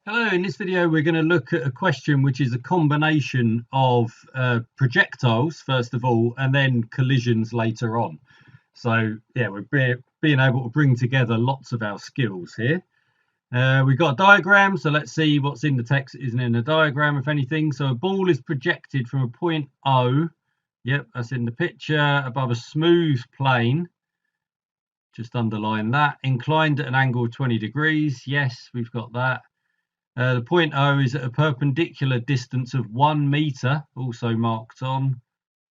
Hello, in this video we're going to look at a question which is a combination of projectiles first of all and then collisions later on. So yeah, we're being able to bring together lots of our skills here. We've got a diagram, so let's see what's in the text that isn't in the diagram if anything. So a ball is projected from a point O, yep, that's in the picture, above a smooth plane. Just underline that. Inclined at an angle of 20 degrees. Yes, we've got that. The point O is at a perpendicular distance of 1 meter, also marked on.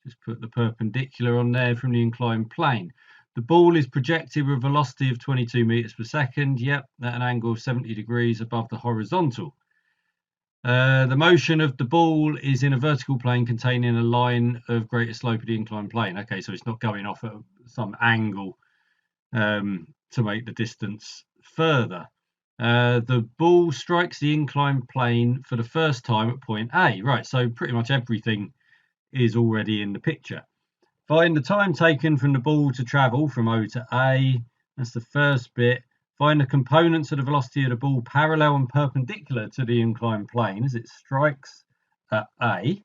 Just put the perpendicular on there from the inclined plane. The ball is projected with a velocity of 22 meters per second. Yep, at an angle of 70 degrees above the horizontal. The motion of the ball is in a vertical plane containing a line of greater slope of the inclined plane. Okay, so it's not going off at some angle to make the distance further. The ball strikes the inclined plane for the first time at point A. Right, so pretty much everything is already in the picture. Find the time taken from the ball to travel from O to A. That's the first bit. Find the components of the velocity of the ball parallel and perpendicular to the inclined plane as it strikes at A.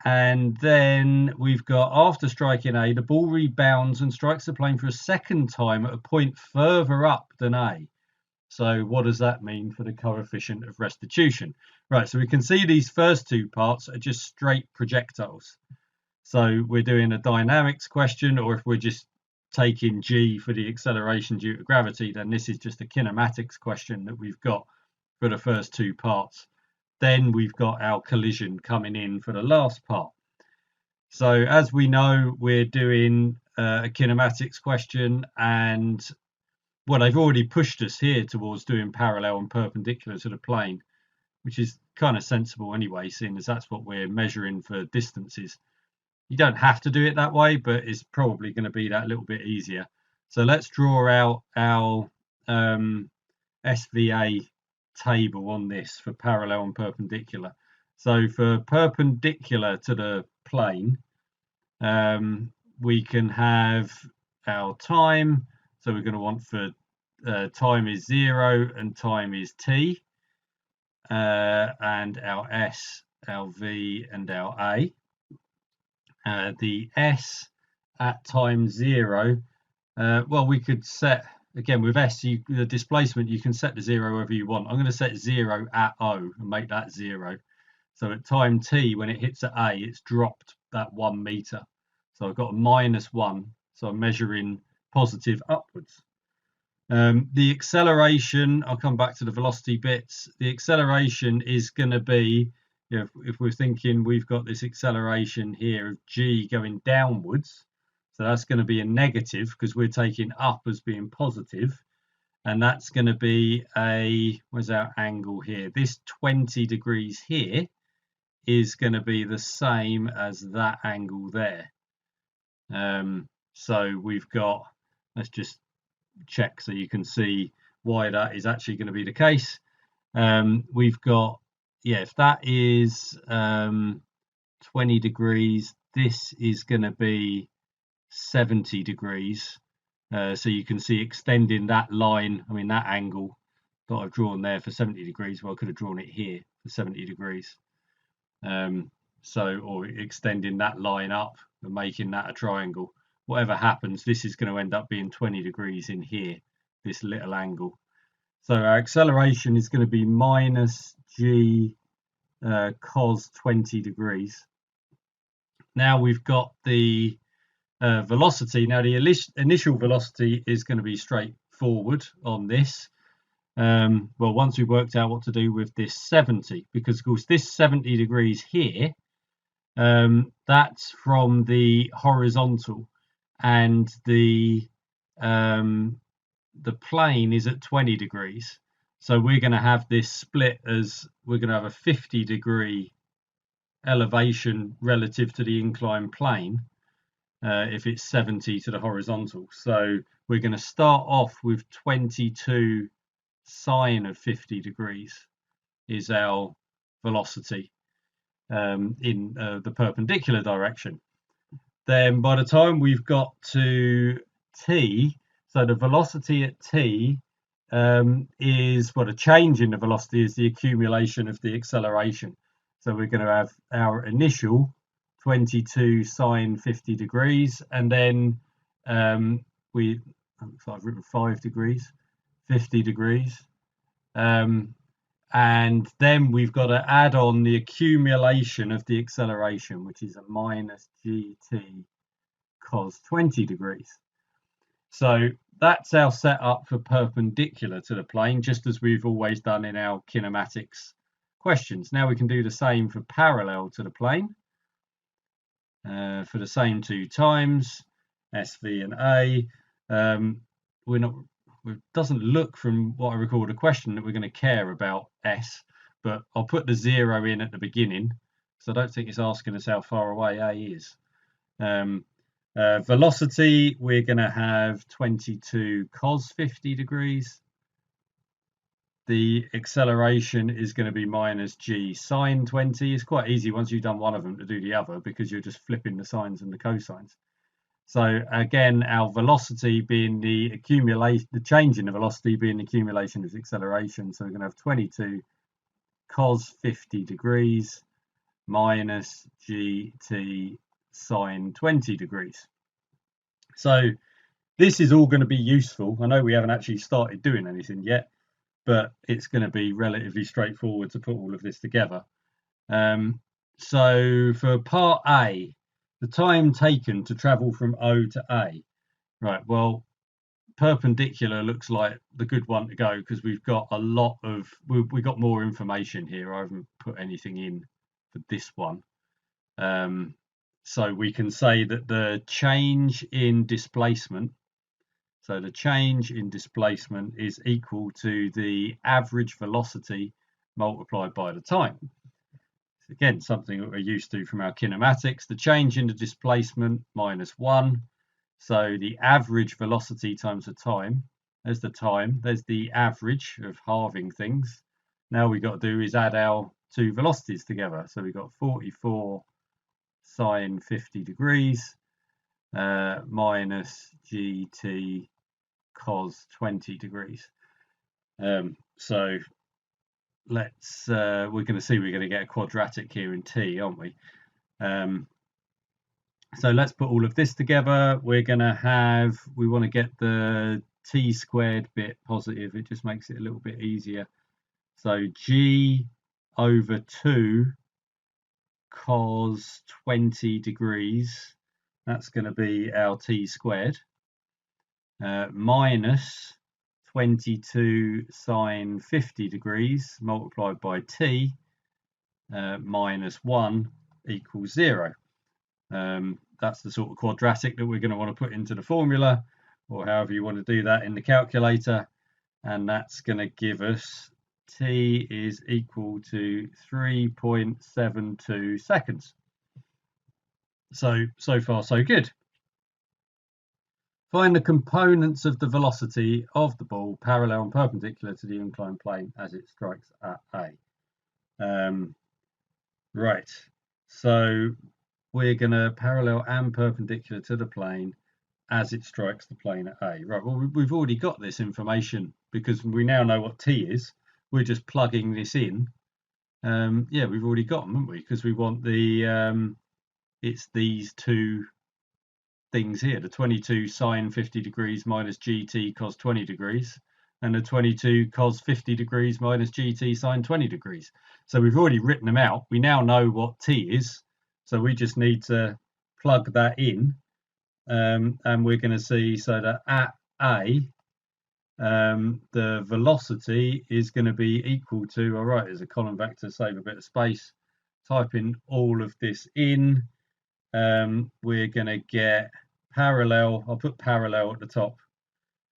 And then we've got, after striking A, the ball rebounds and strikes the plane for a second time at a point further up than A. So what does that mean for the coefficient of restitution? Right, so we can see these first two parts are just straight projectiles. So we're doing a dynamics question, or if we're just taking G for the acceleration due to gravity, then this is just a kinematics question that we've got for the first two parts. Then we've got our collision coming in for the last part. So as we know, we're doing a kinematics question, and well, they've already pushed us here towards doing parallel and perpendicular to the plane, which is kind of sensible anyway, seeing as that's what we're measuring for distances. You don't have to do it that way, but it's probably going to be that little bit easier. So let's draw out our SVA table on this for parallel and perpendicular. So for perpendicular to the plane, we can have our time. So we're going to want for time is 0 and time is t, and our s, our v, and our a. The s at time 0, well, we could set, again with s, the displacement, you can set the 0 wherever you want. I'm going to set 0 at O and make that 0. So at time t, when it hits at A, it's dropped that 1 meter. So I've got a -1, so I'm measuring positive upwards. The acceleration, I'll come back to the velocity bits. The acceleration is going to be, if we're thinking we've got this acceleration here of g going downwards, so that's going to be a negative because we're taking up as being positive, and that's going to be where's our angle here? This 20 degrees here is going to be the same as that angle there. So we've got, let's just check so you can see why that is actually going to be the case. We've got, if that is 20 degrees, this is going to be 70 degrees. So you can see extending that line, I mean that angle that I've drawn there for 70 degrees, well I could have drawn it here for 70 degrees. Or extending that line up and making that a triangle. Whatever happens, this is going to end up being 20 degrees in here, this little angle. So our acceleration is going to be minus g cos 20 degrees. Now we've got the velocity. Now the initial velocity is going to be straightforward on this. Well, once we've worked out what to do with this 70, because of course this 70 degrees here, that's from the horizontal, and the plane is at 20 degrees. So we're going to have this split as we're going to have a 50-degree elevation relative to the inclined plane if it's 70 to the horizontal. So we're going to start off with 22 sine of 50 degrees is our velocity in the perpendicular direction. Then by the time we've got to t, so the velocity at t is what a change in the velocity is the accumulation of the acceleration. So we're going to have our initial 22 sine 50 degrees, and then I've written 5 degrees, 50 degrees, and then we've got to add on the accumulation of the acceleration, which is a minus gt cos 20 degrees. So that's our setup for perpendicular to the plane, just as we've always done in our kinematics questions. Now we can do the same for parallel to the plane for the same two times, SV and A. It doesn't look from what I recall the question that we're going to care about S, but I'll put the 0 in at the beginning, so I don't think it's asking us how far away A is. Velocity, we're going to have 22 cos 50 degrees. The acceleration is going to be minus g sine 20. It's quite easy once you've done one of them to do the other, because you're just flipping the sines and the cosines. So again, our velocity being the accumulation, the change in the velocity being the accumulation of the acceleration. So we're going to have 22 cos 50 degrees minus gt sine 20 degrees. So this is all going to be useful. I know we haven't actually started doing anything yet, but it's going to be relatively straightforward to put all of this together. So for part A, the time taken to travel from O to A. Right, well, perpendicular looks like the good one to go, because we've got a lot of, we've got more information here. I haven't put anything in for this one. So we can say that the change in displacement, so the change in displacement is equal to the average velocity multiplied by the time. Again, something that we're used to from our kinematics. The change in the displacement minus 1. So the average velocity times the time. There's the time. There's the average of halving things. Now we've got to do is add our two velocities together. So we've got 44 sine 50 degrees minus gt cos 20 degrees. So let's we're going to see we're going to get a quadratic here in t, aren't we? So let's put all of this together. We're going to have, we want to get the t squared bit positive. It just makes it a little bit easier. So g over 2 cos 20 degrees, that's going to be our t squared, minus 22 sine 50 degrees multiplied by t minus 1 equals 0. That's the sort of quadratic that we're going to want to put into the formula, or however you want to do that in the calculator, and that's going to give us t is equal to 3.72 seconds. So far so good. Find the components of the velocity of the ball parallel and perpendicular to the inclined plane as it strikes at A. Right, so we're going to parallel and perpendicular to the plane as it strikes the plane at A. Right, well, we've already got this information because we now know what t is. We're just plugging this in. Yeah, we've already got them, haven't we? Because we want the, it's these two things here, the 22 sine 50 degrees minus gt cos 20 degrees, and the 22 cos 50 degrees minus gt sine 20 degrees. So we've already written them out. We now know what t is, so we just need to plug that in, and we're going to see, so that at A, the velocity is going to be equal to, all right, there's a column vector, save a bit of space, type in all of this in, we're going to get parallel, I'll put parallel at the top,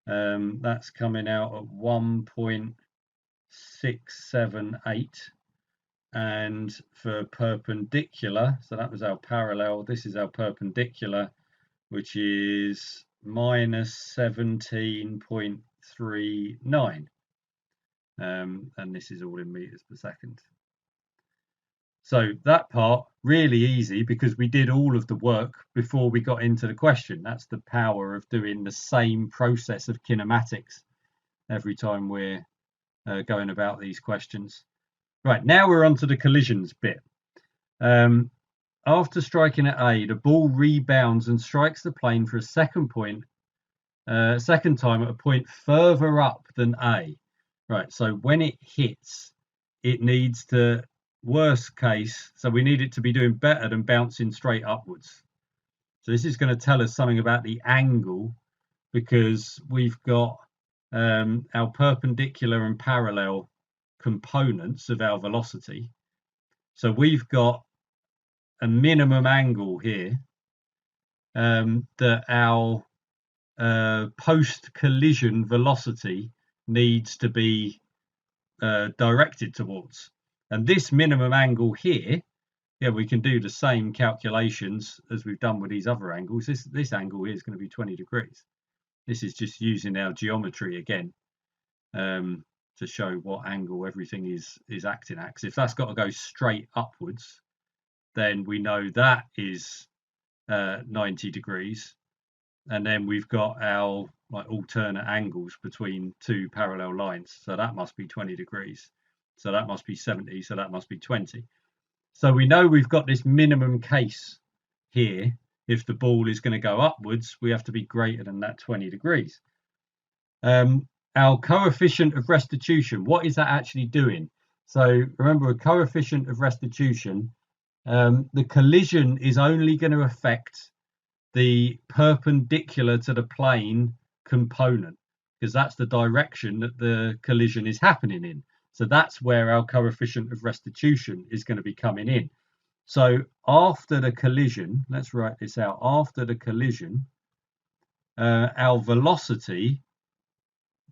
that's coming out at 1.678, and for perpendicular, so that was our parallel, this is our perpendicular, which is minus 17.39, and this is all in meters per second. So that part, really easy, because we did all of the work before we got into the question. That's the power of doing the same process of kinematics. every time we're going about these questions. Right, now we're on to the collisions bit. After striking at A, the ball rebounds and strikes the plane for a second time at a point further up than A. Right, so when it hits, it needs to, worst case, so we need it to be doing better than bouncing straight upwards. So this is going to tell us something about the angle, because we've got our perpendicular and parallel components of our velocity. So we've got a minimum angle here that our post-collision velocity needs to be directed towards. And this minimum angle here, yeah, we can do the same calculations as we've done with these other angles. This angle here is going to be 20 degrees. This is just using our geometry again to show what angle everything is acting at. Because if that's got to go straight upwards, then we know that is 90 degrees. And then we've got our alternate angles between two parallel lines. So that must be 20 degrees. So that must be 70. So that must be 20. So we know we've got this minimum case here. If the ball is going to go upwards, we have to be greater than that 20 degrees. Our coefficient of restitution, what is that actually doing? So remember, a coefficient of restitution, the collision is only going to affect the perpendicular to the plane component, because that's the direction that the collision is happening in. So that's where our coefficient of restitution is going to be coming in. So after the collision, let's write this out. After the collision, our velocity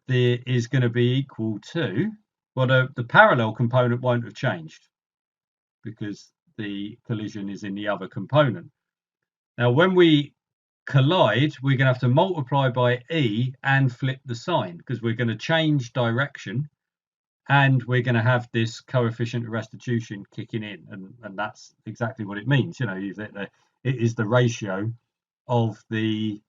there is going to be equal to, well, the parallel component won't have changed because the collision is in the other component. Now, when we collide, we're going to have to multiply by E and flip the sign, because we're going to change direction and we're going to have this coefficient of restitution kicking in. And that's exactly what it means. You know, it is the ratio of the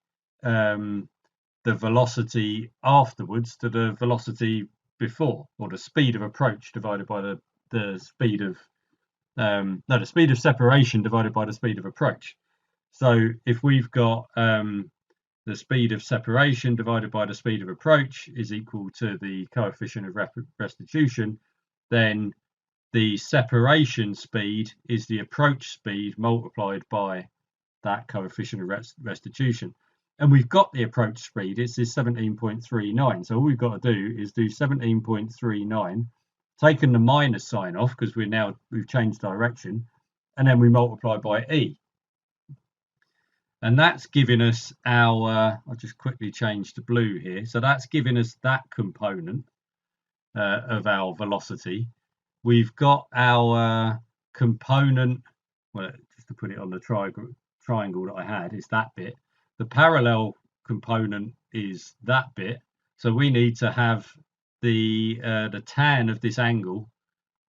velocity afterwards to the velocity before, or the speed of approach divided by the speed of the speed of separation divided by the speed of approach. So if we've got the speed of separation divided by the speed of approach is equal to the coefficient of restitution, then the separation speed is the approach speed multiplied by that coefficient of restitution. And we've got the approach speed, it's this 17.39. So all we've got to do is do 17.39, taken the minus sign off because we've changed direction, and then we multiply by E. And that's giving us our, I'll just quickly change to blue here. So that's giving us that component of our velocity. We've got our component, well, just to put it on the triangle that I had, is that bit. The parallel component is that bit. So we need to have the tan of this angle,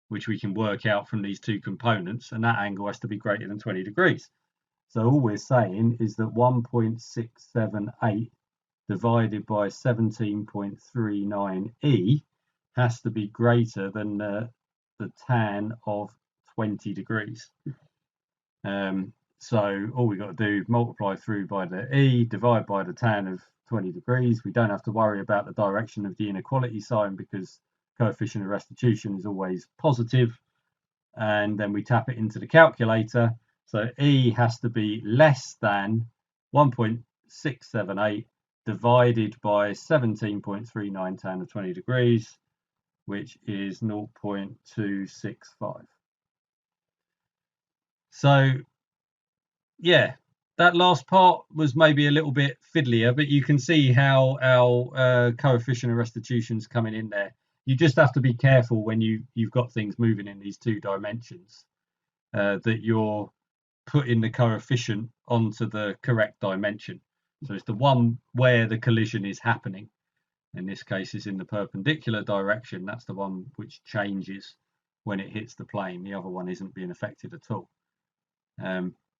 which we can work out from these two components, and that angle has to be greater than 20 degrees. So all we're saying is that 1.678 divided by 17.39e has to be greater than the tan of 20 degrees. So all we've got to do is multiply through by the e, divide by the tan of 20 degrees. We don't have to worry about the direction of the inequality sign because coefficient of restitution is always positive. And then we tap it into the calculator. So E has to be less than 1.678 divided by 17.39 tan of 20 degrees, which is 0.265. So, yeah, that last part was maybe a little bit fiddlier, but you can see how our coefficient of restitution is coming in there. You just have to be careful when you've got things moving in these two dimensions, that you're putting the coefficient onto the correct dimension. So it's the one where the collision is happening. In this case, is in the perpendicular direction. That's the one which changes when it hits the plane. The other one isn't being affected at all.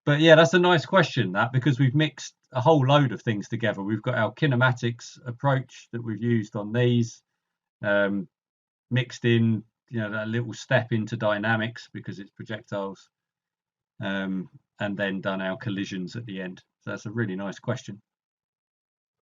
But yeah, that's a nice question, that, because we've mixed a whole load of things together. We've got our kinematics approach that we've used on these, um, mixed in, that little step into dynamics because it's projectiles, and then done our collisions at the end. So that's a really nice question.